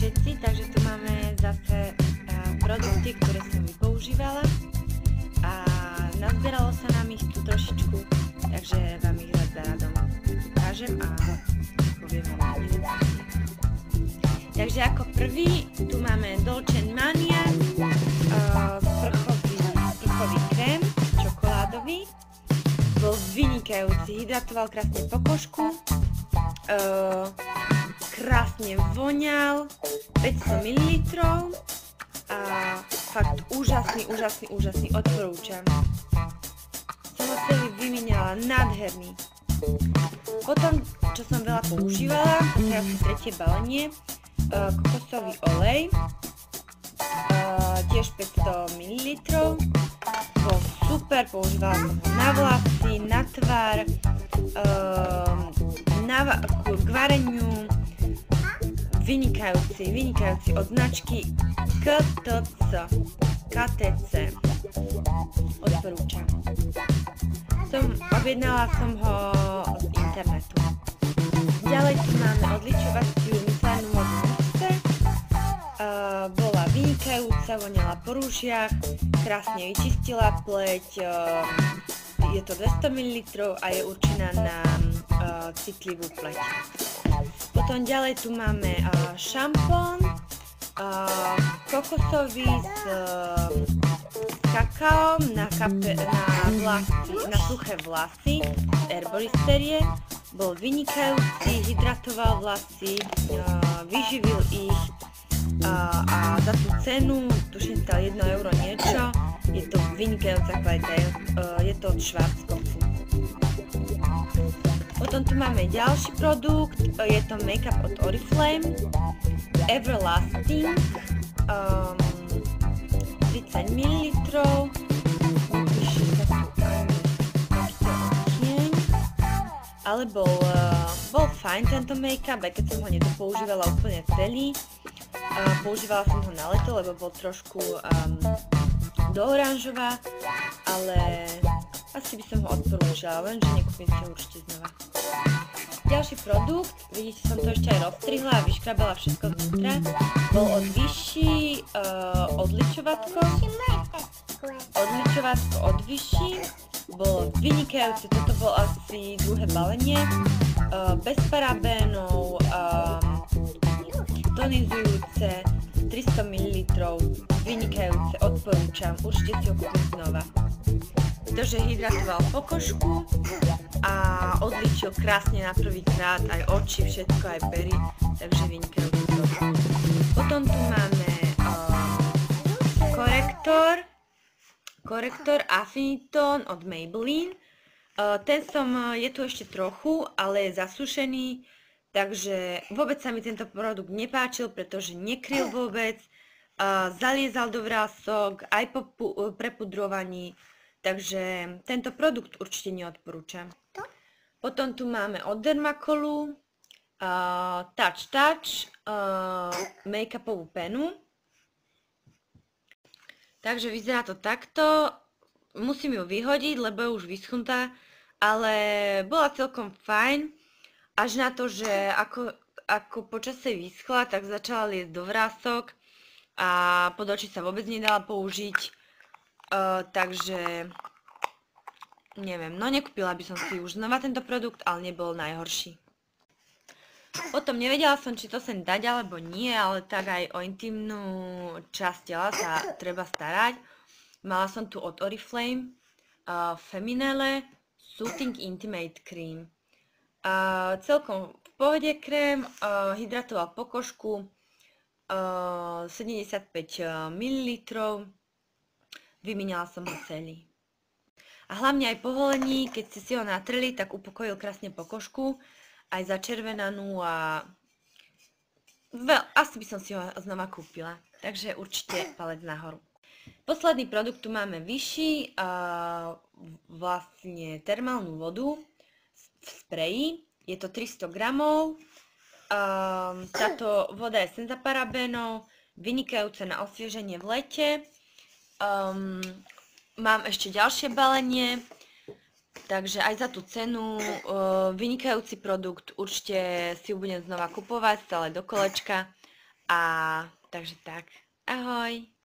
všetci, takže tu máme zase produkty, ktoré som vypoužívala a nazbieralo sa nám ich tu trošičku, takže vám ich radom ukážem a poviem vám niečo. Takže ako prvý tu máme Dolce & Mania sprchový krém, čokoládový, bol vynikajúci, hydratoval krásne pokožku, krásne voňal, 500 ml a fakt úžasný, odporúčam. Som ho celý vymieniala, nádherný. Potom, čo som veľa používala, teraz tretie balenie, kokosový olej, tiež 500 ml, bol super, používala som ho na vlasy, na tvár, k vareniu, vynikajúci od značky KTC, odporúčam. Objednala som ho z internetu. Ďalej tu máme odličovaciu myslenú vodu Nixte, bola vynikajúca, voňala po rúžiach, krásne vyčistila pleť, je to 200 ml a je určená na citlivú pleť. Potom ďalej tu máme šampón kokosový s kakaom na suché vlasy z Herboristerie. Bol vynikajúci, hydratoval vlasy, vyživil ich a za tú cenu, tuším stal 1 euro niečo, je to vynikajúca kvalita, je to od Schwarzkopfu. Potom tu máme ďalší produkt, je to make-up od Oriflame, Everlasting, 30 ml, píše sa tu aj takýto odtieň, ale bol fajn tento make-up, aj keď som ho nedopoužívala úplne celý, používala som ho na leto, lebo bol trošku do oranžová, ale asi by som ho odporúčala, lenže nekúpim si ho určite znova. Ďalší produkt, vidíte, som to ešte aj rozstrihla a vyškrabala všetko znútra, bol od Vichy odličovatko od Vichy, bolo vynikajúce, toto bolo asi druhé balenie, bez parabénov, tonizujúce, 300 ml, vynikajúce, odporúčam, určite si ho kúpim znova. Pretože hydratoval pokožku a odličil krásne na prvýkrát aj oči, všetko, aj pery, takže vynikajúci produkt. Potom tu máme korektor Affinitone od Maybelline. Je tu ešte trochu, ale je zasušený, takže vôbec sa mi tento produkt nepáčil, pretože nekryl vôbec, zaliezal do vrások aj po prepudrovaní, takže tento produkt určite neodporúčam. Potom tu máme od Dermacolu Touch make-upovú penu. Takže vyzerá to takto. Musím ju vyhodiť, lebo je už vyschnutá, ale bola celkom fajn. Až na to, že ako počasie vyschla, tak začala liesť do vrások a pod oči sa vôbec nedala použiť. Takže neviem, no nekúpila by som si už znova tento produkt, ale nebol najhorší. Potom nevedela som, či to sem dať alebo nie, ale tak aj o intimnú časť tela sa treba starať. Mala som tu od Oriflame Feminele Soothing Intimate Cream. Celkom v pohode krém, hydratoval pokožku, 75 ml, vymieniala som ho celý. A hlavne aj po holení, keď ste si ho natreli, tak upokojil krásne pokožku, aj začervenanú a asi by som si ho znova kúpila. Takže určite palec nahoru. Posledný produkt tu máme Vichy, vlastne termálnu vodu v spreji. Je to 300 gramov. Táto voda je senza parabénov, vynikajúca na osvieženie v lete. Mám ešte ďalšie balenie, takže aj za tú cenu vynikajúci produkt, určite si ho budem znova kupovať stále do kolečka A takže tak. Ahoj.